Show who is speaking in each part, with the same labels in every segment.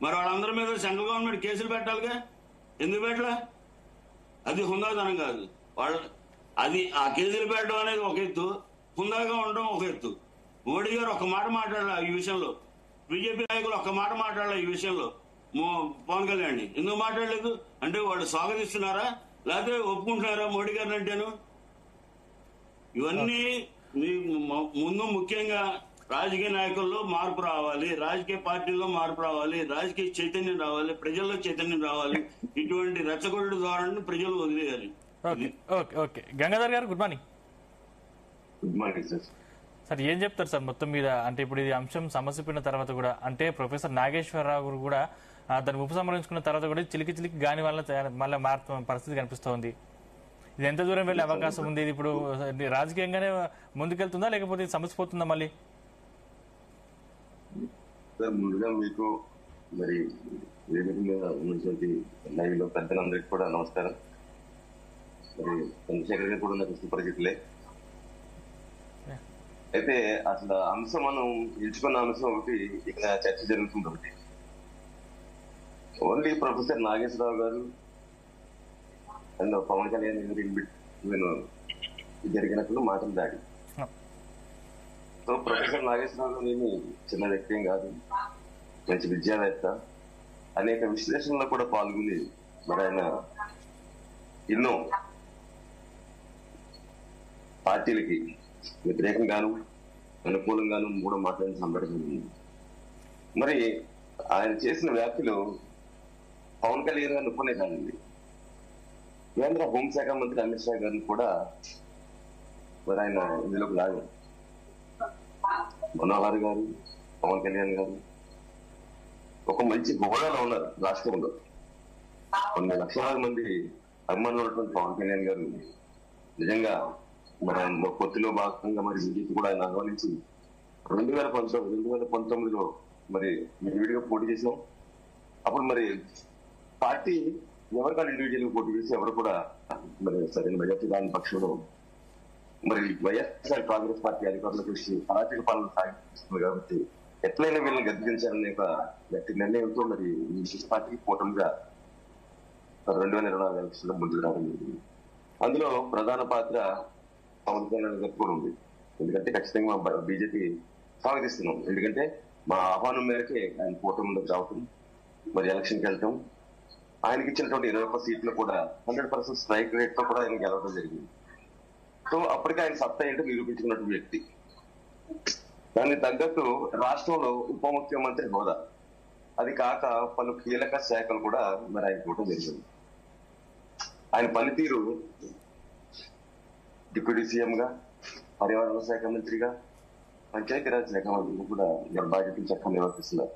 Speaker 1: మరి వాళ్ళందరి మీద సెంట్రల్ గవర్నమెంట్ కేసులు పెట్టాలిగా, ఎందుకు పెట్టలే? అది హుందాతనం కాదు. అది ఆ కేసులు పెట్టడం అనేది ఒక ఎత్తు, హుందాగా ఉండడం ఒక ఎత్తు. మోడీ గారు ఒక్క మాట మాట్లాడాల ఈ విషయంలో, బీజేపీ నాయకులు ఒక్క మాట మాట్లాడాల ఈ విషయంలో. పవన్ కళ్యాణ్ ఎందుకు మాట్లాడలేదు అంటే వాళ్ళు స్వాగతిస్తున్నారా లేకపోతే ఒప్పుకుంటున్నారా మోడీ గారిని అంటేను? ఇవన్నీ ముందు ముఖ్యంగా రాజకీయ నాయకుల్లో మార్పు రావాలి, రాజకీయ పార్టీల్లో మార్పు రావాలి, రాజకీయ చైతన్యం రావాలి, ప్రజల్లో చైతన్యం రావాలి. ఇటువంటి రెచ్చగొట్టు ధోరణిని ప్రజలు వదిలేయాలి.
Speaker 2: ఓకే గంగాధర్ గారు, good morning.
Speaker 3: Good morning sir.
Speaker 2: Sir ఏం చెప్తారు సార్ మొత్తం మీద? అంటే ఇప్పుడు ఇది అంశం సమస్యపోయిన తర్వాత కూడా, అంటే ప్రొఫెసర్ నాగేశ్వరరావు గారు కూడా దాన్ని ఉపసంహరించుకున్న తర్వాత కూడా చిలికి గాని వల్ల మళ్ళీ మారుతున్న పరిస్థితి కనిపిస్తోంది. ఇది ఎంత దూరం వెళ్ళే అవకాశం ఉంది? ఇది ఇప్పుడు రాజకీయంగానే ముందుకెళ్తుందా లేకపోతే సమస్యపోతుందా మళ్ళీ?
Speaker 3: సార్ ముందుగా మీకు మరి వేదిక మీద ఉన్నటువంటి లైవ్ లో పెద్దలందరికీ కూడా నమస్కారం. మరి చంద్రశేఖర్ గారు కూడా నాకు సుపరిచితులే. అయితే అసలు అంశం మనం ఎంచుకున్న అంశం ఒకటి ఇక్కడ చర్చ జరుగుతుంది. ఒకటి ఓన్లీ ప్రొఫెసర్ నాగేశ్వరరావు గారు అండ్ పవన్ కళ్యాణ్ గారు జరిగినప్పుడు మాటలు దాడి. సో ప్రొఫెసర్ నాగేశ్వరరావు గారు నేను చిన్న వ్యక్తి కాదు, మంచి విద్యావేత్త, అనేక విశ్లేషణలో కూడా పాల్గొని మరి ఆయన ఎన్నో పార్టీలకి వ్యతిరేకంగాను అనుకూలంగాను కూడా మాట్లాడిన సందర్భం ఉంది. మరి ఆయన చేసిన వ్యాఖ్యలు పవన్ కళ్యాణ్ గారిని ఒప్పుకునే కాదండి, కేంద్ర హోంశాఖ మంత్రి అమిత్ షా గారిని కూడా మరి ఆయన ఇందులోకి లాగారు. మనోహర్ గారు, పవన్ కళ్యాణ్ గారు ఒక మంచి హోదాలో ఉన్నారు రాష్ట్రంలో. కొన్ని లక్షలాది మంది అభిమానులు ఉన్నటువంటి పవన్ కళ్యాణ్ గారు నిజంగా మరి ఆయన పొత్తులో భాగంగా మరి బీజేపీ కూడా ఆయన ఆహ్వానించి 2019లో మరి విడిగా పోటీ చేసినాం. అప్పుడు మరి పార్టీ ఎవరికాని ఇండివిజువల్ పోటీ చేసి ఎవరు కూడా మరి సరైన మెజార్టీ రాని పక్షంలో మరి వైఎస్ఆర్ కాంగ్రెస్ పార్టీ అధికారులకు వచ్చి అరాచక పాలన సాగిస్తుంది. కాబట్టి ఎట్లయినా వీళ్ళని గద్దెదించాలనే ఒక గట్టి నిర్ణయంతో మరి ఈ పార్టీకి కూటమిగా 2024 ఎలక్షన్లో ముందుకు రావడం జరిగింది. అందులో ప్రధాన పాత్ర పవన్ కళ్యాణ్ గారు కూడా ఉంది. ఎందుకంటే ఖచ్చితంగా మా బీజేపీ స్వాగతిస్తున్నాం. ఎందుకంటే మా ఆహ్వానం మేరకే ఆయన కూటమిలోకి రావటం, మరి ఎలక్షన్కి వెళ్ళటం, ఆయనకి ఇచ్చినటువంటి 21 సీట్లు కూడా 100% స్ట్రైక్ రేట్ తో కూడా ఆయన గెలవడం జరిగింది. సో అప్పటికే ఆయన సత్తా ఏంటో నిరూపించుకున్నటువంటి వ్యక్తి. దానికి తగ్గట్టు రాష్ట్రంలో ఉప ముఖ్యమంత్రి హోదా, అది కాక పలు కీలక శాఖలు కూడా మరి ఆయన ఇవ్వడం జరిగింది. ఆయన పనితీరు డిప్యూటీ సీఎం గా, పర్యావరణ శాఖ మంత్రిగా, పంచాయతీరాజ్ శాఖ మంత్రిగా కూడా బాధ్యతలు చక్కగా నిర్వర్తిస్తున్నారు.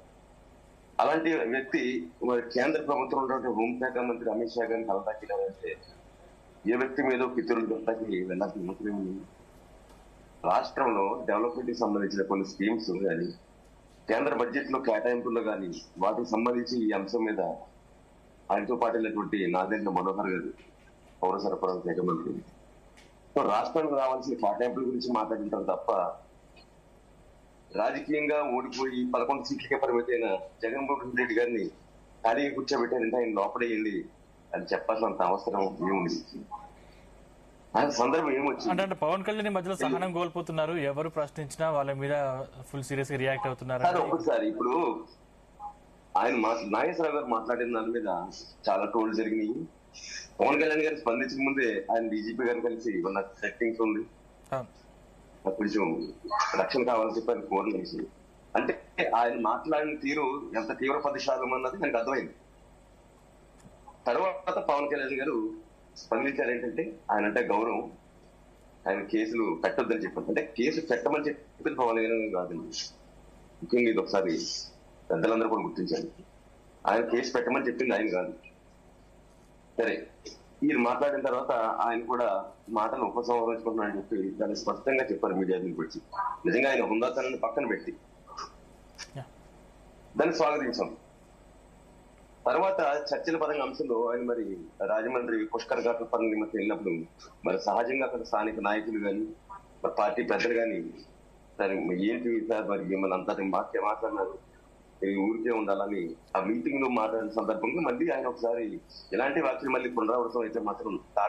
Speaker 3: అలాంటి వ్యక్తి మరి కేంద్ర ప్రభుత్వం ఉన్నటువంటి హోంశాఖ మంత్రి అమిత్ షా గారిని కలదాకినారంటే ఏ వ్యక్తి మీద పితరుల దత్తాకి వెళ్ళాల్సిన అవసరం ఉంది? రాష్ట్రంలో డెవలప్మెంట్ కి సంబంధించిన కొన్ని స్కీమ్స్ కానీ, కేంద్ర బడ్జెట్ లో కేటాయింపుల్లో కానీ వాటికి సంబంధించి ఈ అంశం మీద ఆయనతో పాటు వెళ్ళినటువంటి నాదెండ్ల మనోహర్ గారు పౌర సరఫరాల శాఖ మంత్రి. సో రాష్ట్రానికి రావాల్సిన కేటాయింపుల గురించి మాట్లాడింటారు తప్ప రాజకీయంగా ఓడిపోయి 11 సీట్లకే పరిమితైన జగన్మోహన్ రెడ్డి గారిని ఖాళీగా కూర్చోబెట్టారంటే ఆయన లోపడేయండి అని చెప్పాల్సినంత అవసరం ఏముంది? ఆయన సందర్భం ఏమొచ్చింది
Speaker 2: అంటే పవన్ కళ్యాణ్ మధ్యలో సహనం కోల్పోతున్నారు, ఎవరు ప్రశ్నించినా వాళ్ళ మీద ఫుల్ సీరియస్ గా రియాక్ట్ అవుతున్నారు.
Speaker 3: ఒకసారి ఇప్పుడు ఆయన నాగేశ్వరరావు గారు మాట్లాడిన దాని మీద చాలా ట్రోల్ జరిగినాయి. పవన్ కళ్యాణ్ గారు స్పందించక ముందే ఆయన డీజీపీ గారు కలిసి ఉన్న సెట్టింగ్స్ ఉంది, కొంచెం రక్షణ కావాలని చెప్పి ఆయన కోరిన అంటే ఆయన మాట్లాడిన తీరు ఎంత తీవ్ర పదిశాలం అన్నది నాకు అర్థమైంది. తర్వాత పవన్ కళ్యాణ్ గారు స్పందించారు ఏంటంటే ఆయన అంటే గౌరవం, ఆయన కేసులు పెట్టొద్దని చెప్పారు. అంటే కేసు పెట్టమని చెప్పింది పవన్ కళ్యాణ్ కాదండి, ముఖ్యంగా ఇది ఒకసారి పెద్దలందరూ కూడా గుర్తించారు. ఆయన కేసు పెట్టమని చెప్పింది ఆయన కాదు. సరే, ఈయన మాట్లాడిన తర్వాత ఆయన కూడా మాటలు ఉపసంహరించుకుంటున్నారని చెప్పి దాన్ని స్పష్టంగా చెప్పారు మీడియా గురించి. నిజంగా ఆయన హుందాతనాన్ని పక్కన పెట్టి దాన్ని స్వాగతించాం. తర్వాత చర్చల పరంగా అంశంలో ఆయన మరి రాజమండ్రి పుష్కర్ ఘాట్ల పనుల నిమిత్తం వెళ్ళినప్పుడు మరి సహజంగా అక్కడ స్థానిక నాయకులు కానీ మరి పార్టీ పెద్దలు కానీ సరే ఏంటి సార్ మరి మిమ్మల్ని అంతా మాట్లాడినారు, ఈ ఊరికే ఉండాలని ఆ మీటింగ్ లో మాట్లాడిన సందర్భంగా మళ్ళీ ఆయన ఒకసారి ఇలాంటి వ్యాఖ్యలు మళ్ళీ పునరావృతం అయితే మాత్రం